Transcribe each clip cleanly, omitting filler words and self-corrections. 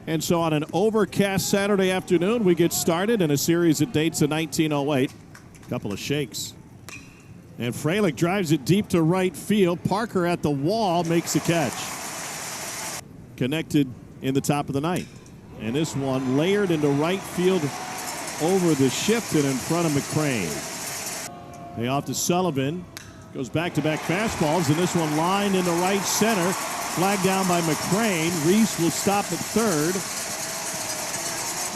And so on an overcast Saturday afternoon, we get started in a series that dates to 1908. A couple of shakes. And Fralick drives it deep to right field. Parker at the wall makes the catch. Connected in the top of the ninth. And this one layered into right field over the shift and in front of McCrane. They off to Sullivan. Goes back-to-back fastballs, and this one lined into right center. Flag down by McCrane. Reese will stop at third.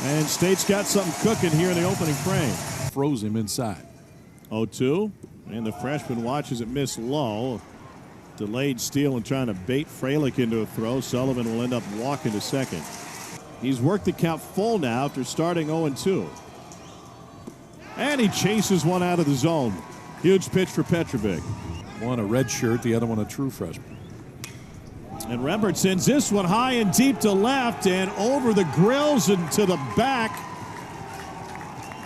And State's got something cooking here in the opening frame. Froze him inside. 0-2. And the freshman watches it miss low. Delayed steal and trying to bait Fralick into a throw. Sullivan will end up walking to second. He's worked the count full now after starting 0-2. And he chases one out of the zone. Huge pitch for Petrovic. One a red shirt, the other one a true freshman. And Rembert sends this one high and deep to left and over the grills and to the back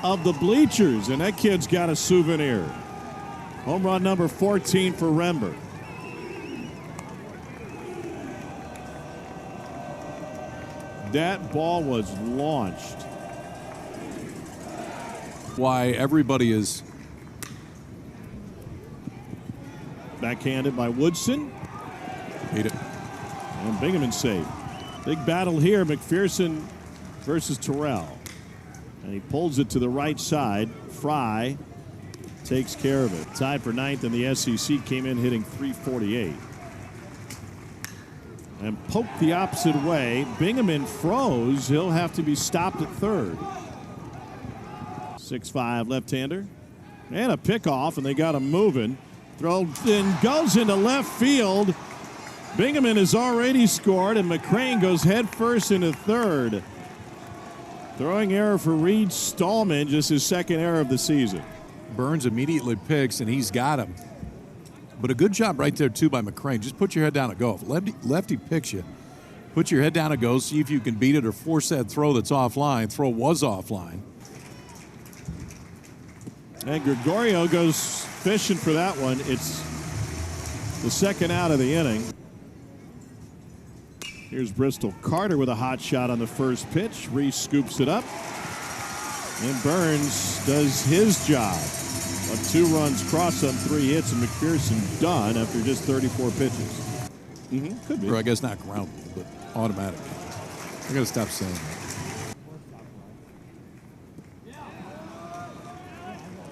of the bleachers. And that kid's got a souvenir. Home run number 14 for Rembert. That ball was launched. Why everybody is backhanded by Woodson. Hate it. And Bingaman saved. Big battle here, McPherson versus Terrell. And he pulls it to the right side. Fry takes care of it. Tied for ninth in the SEC, came in hitting .348. And poked the opposite way. Bingaman froze. He'll have to be stopped at third. 6'5" left-hander. And a pickoff, and they got him moving. Throw in, goes into left field. Bingaman has already scored, and McCrane goes head first into third. Throwing error for Reed Stallman, just his second error of the season. Burns immediately picks, and he's got him. But a good job right there, too, by McCrane. Just put your head down and go. If lefty picks you, put your head down and go, see if you can beat it or force that throw that's offline. Throw was offline. And Gregorio goes fishing for that one. It's the second out of the inning. Here's Bristol Carter with a hot shot on the first pitch. Reese scoops it up. And Burns does his job. 2 runs cross on 3 hits, and McPherson done after just 34 pitches. Could be. Or I guess not ground, but automatic. I got to stop saying that.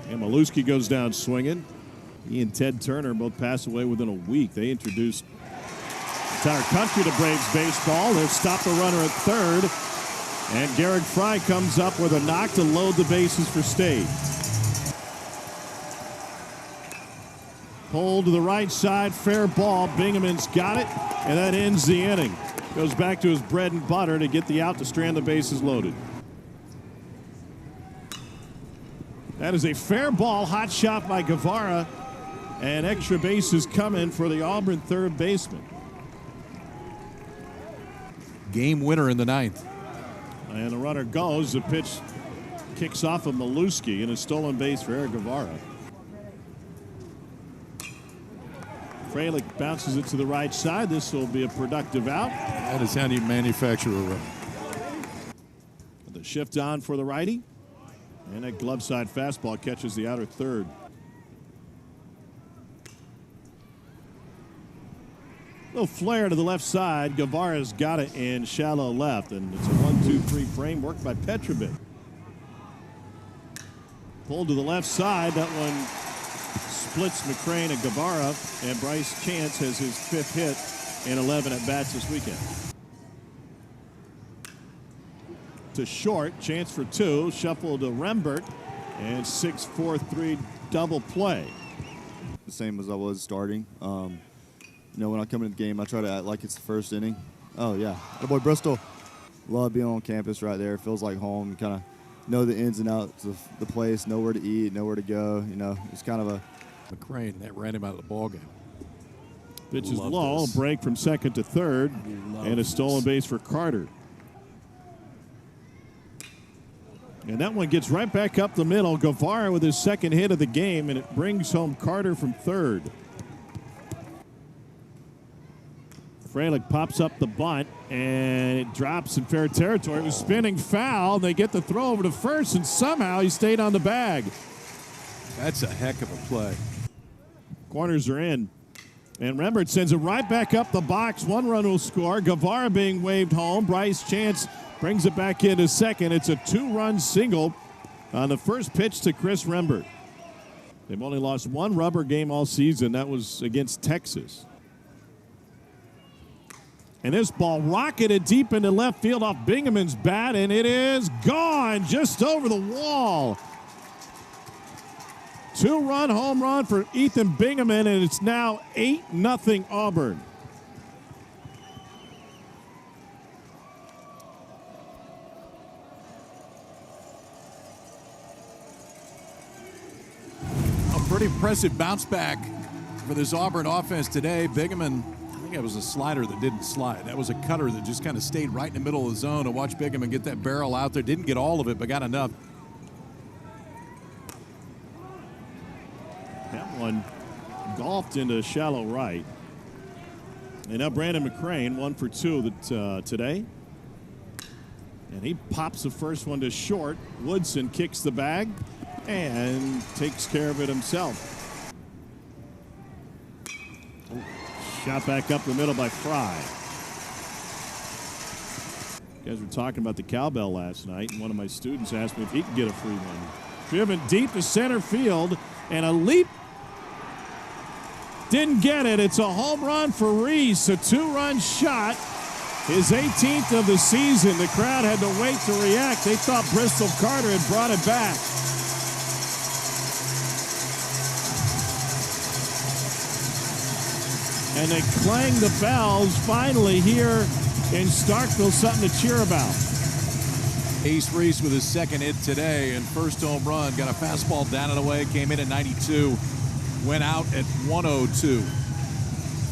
And Maluski goes down swinging. He and Ted Turner both passed away within a week. They introduced the entire country to Braves baseball. They've stopped the runner at third. And Garrett Fry comes up with a knock to load the bases for State. Pulled to the right side, fair ball. Bingaman's got it, and that ends the inning. Goes back to his bread and butter to get the out to strand the bases loaded. That is a fair ball, hot shot by Guevara, and extra bases coming for the Auburn third baseman. Game winner in the ninth. And the runner goes. The pitch kicks off of Maluski and a stolen base for Eric Guevara. Fralick bounces it to the right side. This will be a productive out. That is how you manufacture a run. The shift on for the righty. And that glove side fastball catches the outer third. Little flare to the left side. Guevara's got it in shallow left. And it's a 1-2-3 frame worked by Petrovic. Pulled to the left side. That one splits McCrane and Guevara, and Bryce Chance has his 5th hit in 11 at-bats this weekend. To short, Chance for 2, shuffle to Rembert, and 6-4-3 double play. The same as I was starting. You know, when I come into the game, I try to act like it's the first inning. Oh, yeah. Oh, boy, Bristol. Love being on campus right there. It feels like home. You kind of know the ins and outs of the place, know where to eat, know where to go. You know, it's kind of a McCrane, that ran him out of the ball game. Pitch is low, break from second to third, and a stolen base for Carter. And that one gets right back up the middle. Guevara with his second hit of the game, and it brings home Carter from third. Freilich pops up the bunt, and it drops in fair territory. It was spinning foul. They get the throw over to first, and somehow he stayed on the bag. That's a heck of a play. Corners are in. And Rembert sends it right back up the box. 1 run will score. Guevara being waved home. Bryce Chance brings it back into second. It's a 2-run single on the first pitch to Chris Rembert. They've only lost 1 rubber game all season. That was against Texas. And this ball rocketed deep into left field off Bingham's bat, and it is gone just over the wall. 2-run home run for Ethan Bingaman, and it's now 8-0 Auburn. A pretty impressive bounce back for this Auburn offense today. Bingaman, I think it was a slider that didn't slide. That was a cutter that just kind of stayed right in the middle of the zone. To watch Bingaman get that barrel out there. Didn't get all of it, but got enough. That one golfed into shallow right. And now Brandon McCrane, 1 for 2 today. And he pops the first one to short. Woodson kicks the bag and takes care of it himself. Shot back up the middle by Fry. You guys were talking about the cowbell last night, and one of my students asked me if he could get a free one. Driven deep to center field, and a leap. Didn't get it. It's a home run for Reese, a 2-run shot. His 18th of the season. The crowd had to wait to react. They thought Bristol Carter had brought it back. And they clang the bells finally here in Starkville, something to cheer about. Ace Reese with his second hit today and first home run. Got a fastball down and away, came in at 92, went out at 102.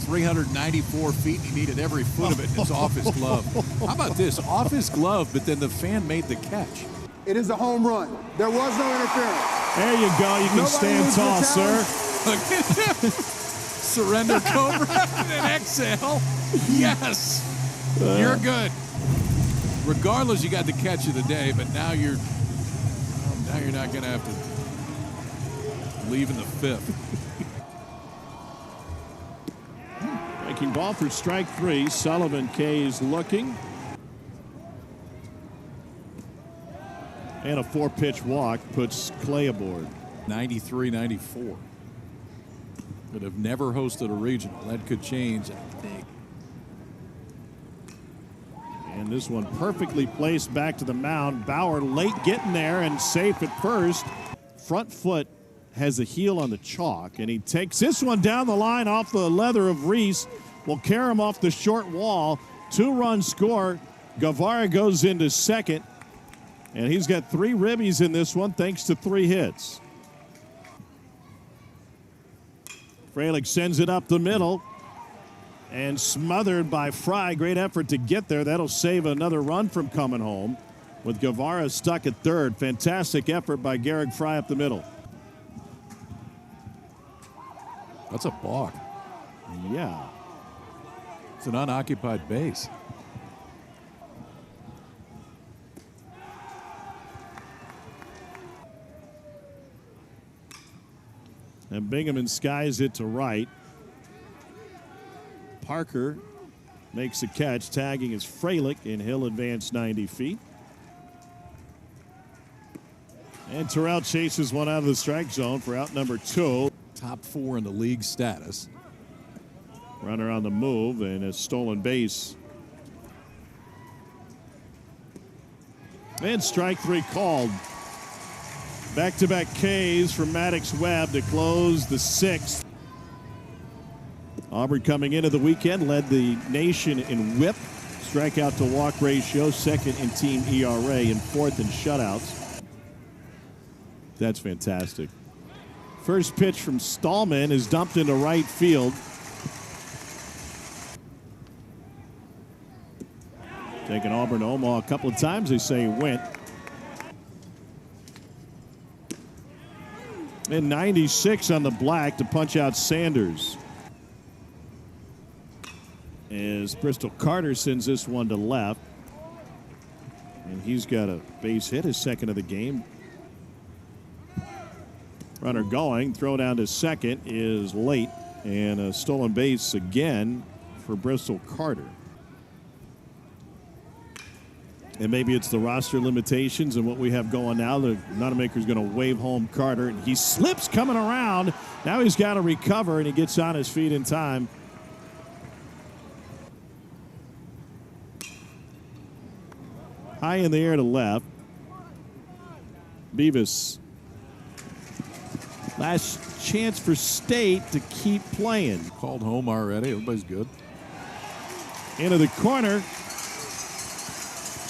394 feet, he needed every foot of it. It's off his glove. How about this? Off his glove, but then the fan made the catch. It is a home run. There was no interference. There you go. You can stand tall, sir. Look at him. Surrender Cobra and exhale. Yes. You're good. Regardless, you got the catch of the day, but now you're not going to have to leave in the 5th. Breaking ball for strike 3. Sullivan K's looking. And a 4-pitch walk puts Clay aboard. 93-94. But have never hosted a regional. That could change, I think. And this one perfectly placed back to the mound. Bauer late getting there and safe at first. Front foot has a heel on the chalk, and he takes this one down the line off the leather of Reese. Will carry him off the short wall. 2-run score. Guevara goes into second, and he's got 3 ribbies in this one thanks to 3 hits. Freilich sends it up the middle and smothered by Fry. Great effort to get there. That'll save another run from coming home with Guevara stuck at third. Fantastic effort by Garrick Fry up the middle. That's a balk. Yeah. It's an unoccupied base. And Bingaman skies it to right. Parker makes a catch. Tagging is Freilich, and he'll advance 90 feet. And Terrell chases one out of the strike zone for out number 2. Top 4 in the league status. Runner on the move and a stolen base. And strike 3 called. Back-to-back Ks from Maddox Webb to close the 6th. Auburn coming into the weekend led the nation in whip, strikeout to walk ratio, 2nd in team ERA, and 4th in shutouts. That's fantastic. First pitch from Stallman is dumped into right field. Taking Auburn to Omaha a couple of times, they say he went. And 96 on the black to punch out Sanders. as Bristol Carter sends this one to left. And he's got a base hit, his second of the game. Runner going, throw down to second is late, and a stolen base again for Bristol Carter. And maybe it's the roster limitations and what we have going now. The Nonamaker's going to wave home Carter, and he slips coming around. Now he's got to recover, and he gets on his feet in time. High in the air to left. Beavis. Last chance for State to keep playing. Called home already. Everybody's good. Into the corner.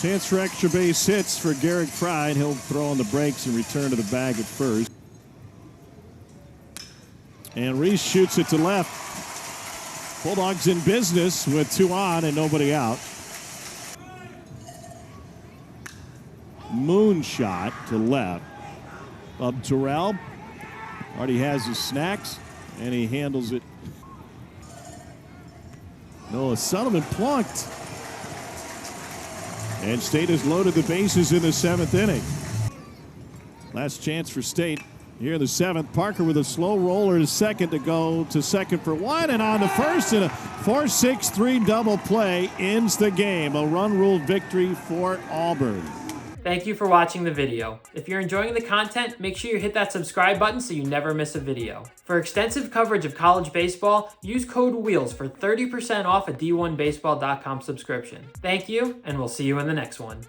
Chance for extra base hits for Garrick Fry, and he'll throw on the brakes and return to the bag at first. And Reese shoots it to left. Bulldogs in business with 2 on and nobody out. Moonshot to left. Up Terrell. Already has his snacks, and he handles it. Noah Sullivan plunked. And State has loaded the bases in the 7th inning. Last chance for State here in the 7th. Parker with a slow roller to second to go to second for 1, and on to first, and a 4-6-3 double play ends the game. A run rule victory for Auburn. Thank you for watching the video. If you're enjoying the content, make sure you hit that subscribe button so you never miss a video. For extensive coverage of college baseball, use code WHEELS for 30% off a D1Baseball.com subscription. Thank you, and we'll see you in the next one.